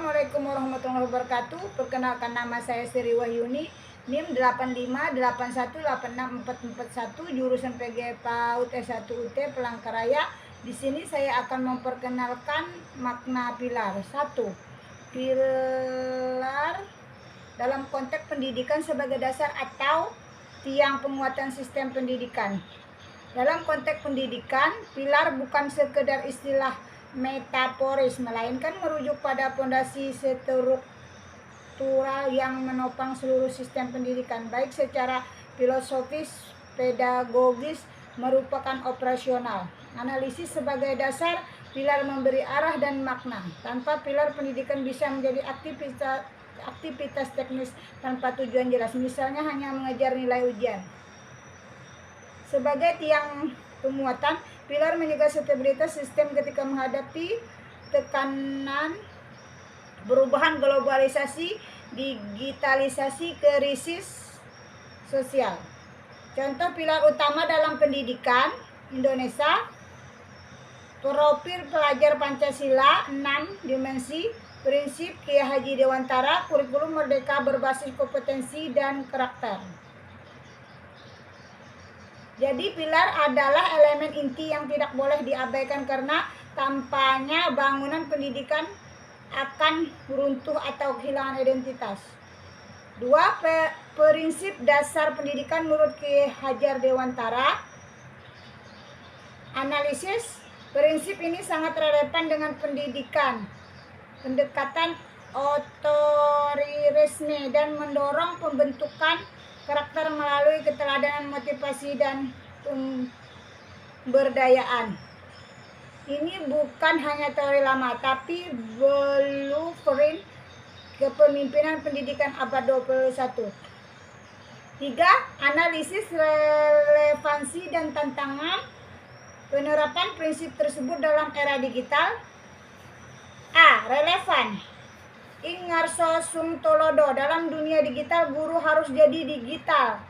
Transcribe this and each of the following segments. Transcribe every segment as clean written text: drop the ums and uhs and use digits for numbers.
Assalamualaikum warahmatullahi wabarakatuh. Perkenalkan, nama saya Sri Wahyuni, NIM 8581864441, jurusan PG PAUD S1 UT Palangkaraya. Di sini saya akan memperkenalkan makna pilar. 1. Pilar dalam konteks pendidikan sebagai dasar atau tiang penguatan sistem pendidikan. Dalam konteks pendidikan, pilar bukan sekedar istilah metaforis, melainkan merujuk pada fondasi struktural yang menopang seluruh sistem pendidikan, baik secara filosofis, pedagogis, merupakan operasional. Analisis sebagai dasar, pilar memberi arah dan makna. Tanpa pilar, pendidikan bisa menjadi aktivitas teknis tanpa tujuan jelas, misalnya hanya mengejar nilai ujian. Sebagai tiang penguatan, pilar menjaga stabilitas sistem ketika menghadapi tekanan perubahan globalisasi, digitalisasi, krisis sosial. Contoh pilar utama dalam pendidikan Indonesia: profil pelajar Pancasila 6 dimensi, prinsip Kiai Haji Dewantara, kurikulum merdeka berbasis kompetensi dan karakter. Jadi pilar adalah elemen inti yang tidak boleh diabaikan, karena tanpanya bangunan pendidikan akan runtuh atau kehilangan identitas. 2. Prinsip dasar pendidikan menurut Kiai Haji Dewantara. Analisis. Prinsip ini sangat relevan dengan pendidikan, pendekatan otoritarisme, dan mendorong pembentukan karakter melalui keteladanan, motivasi, dan pemberdayaan. Ini bukan hanya teori lama, tapi blueprint kepemimpinan pendidikan abad 21. 3. Analisis relevansi dan tantangan penerapan prinsip tersebut dalam era digital. A. Relevan. Ingarso Sungtolodo, dalam dunia digital, guru harus jadi digital,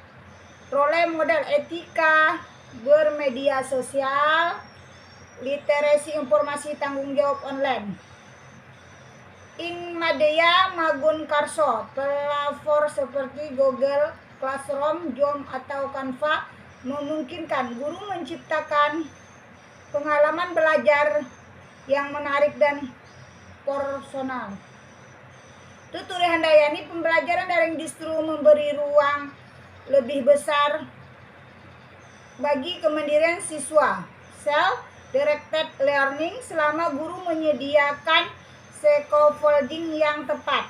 role model etika bermedia sosial, literasi informasi, tanggung jawab online. Ing Madya Magunkarso, platform seperti Google Classroom, Zoom, atau Canva memungkinkan guru menciptakan pengalaman belajar yang menarik dan personal. Tuturi Handayani, pembelajaran daring justru memberi ruang lebih besar bagi kemandirian siswa. Self-directed learning, selama guru menyediakan scaffolding yang tepat.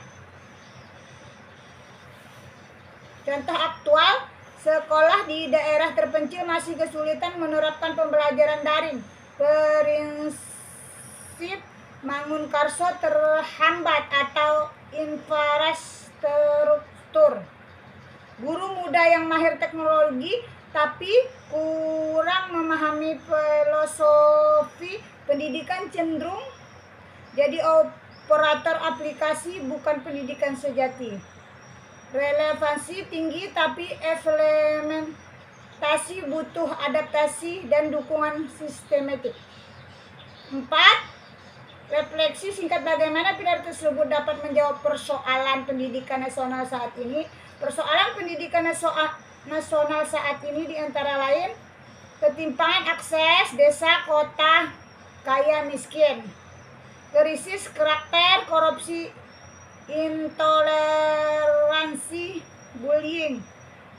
Contoh aktual, sekolah di daerah terpencil masih kesulitan menerapkan pembelajaran daring. Prinsip Mangunkarso terhambat atau infrastruktur. Guru muda yang mahir teknologi tapi kurang memahami filosofi pendidikan cenderung jadi operator aplikasi, bukan pendidikan sejati. Relevansi tinggi tapi implementasi butuh adaptasi dan dukungan sistematik. 4. Refleksi singkat bagaimana pilar tersebut dapat menjawab persoalan pendidikan nasional saat ini. Persoalan pendidikan nasional saat ini diantara lain ketimpangan akses desa kota kaya miskin, krisis karakter, korupsi, intoleransi, bullying,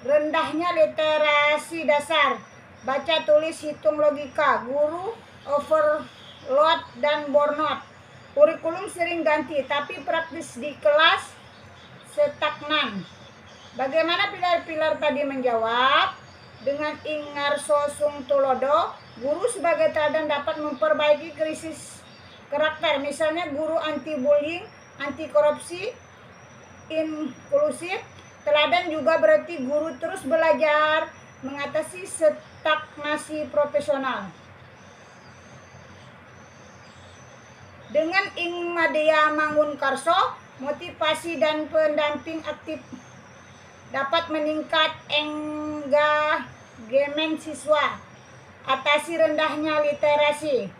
rendahnya literasi dasar, baca tulis hitung logika, guru overload dan burnout, kurikulum sering ganti tapi praktis di kelas stagnan. Bagaimana pilar-pilar tadi menjawab? Dengan Ingarso Sungtolodo, guru sebagai teladan dapat memperbaiki krisis karakter, misalnya guru anti bullying, anti korupsi, inklusif. Teladan juga berarti guru terus belajar mengatasi stagnasi profesional. Dengan Ing Madya Mangunkarso, motivasi dan pendamping aktif dapat meningkat engagement siswa, atasi rendahnya literasi.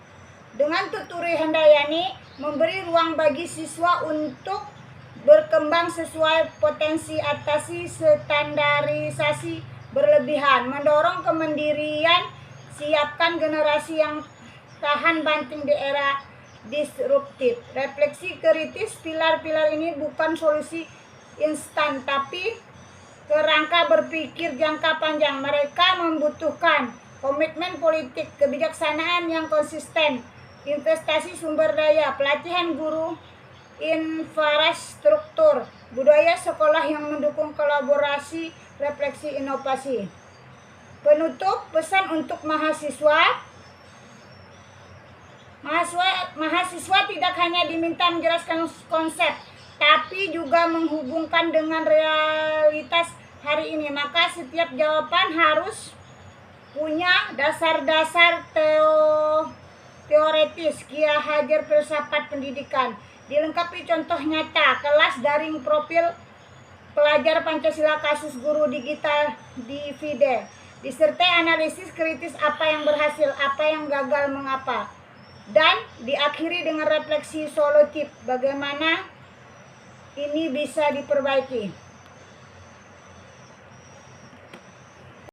Dengan Tuturi Handayani, memberi ruang bagi siswa untuk berkembang sesuai potensi, atasi standarisasi berlebihan, mendorong kemandirian, siapkan generasi yang tahan banting di era disruptif. Refleksi kritis, pilar-pilar ini bukan solusi instan, tapi kerangka berpikir jangka panjang. Mereka membutuhkan komitmen politik, kebijaksanaan yang konsisten, investasi sumber daya, pelatihan guru, infrastruktur, budaya sekolah yang mendukung kolaborasi, refleksi, inovasi. Penutup, pesan untuk mahasiswa. Mahasiswa tidak hanya diminta menjelaskan konsep, tapi juga menghubungkan dengan realitas hari ini. Maka setiap jawaban harus punya dasar-dasar teoretis, Kia Hajar filsafat pendidikan, dilengkapi contoh nyata, kelas daring, profil pelajar Pancasila, kasus guru digital divide, disertai analisis kritis apa yang berhasil, apa yang gagal, mengapa, dan diakhiri dengan refleksi solutif bagaimana ini bisa diperbaiki.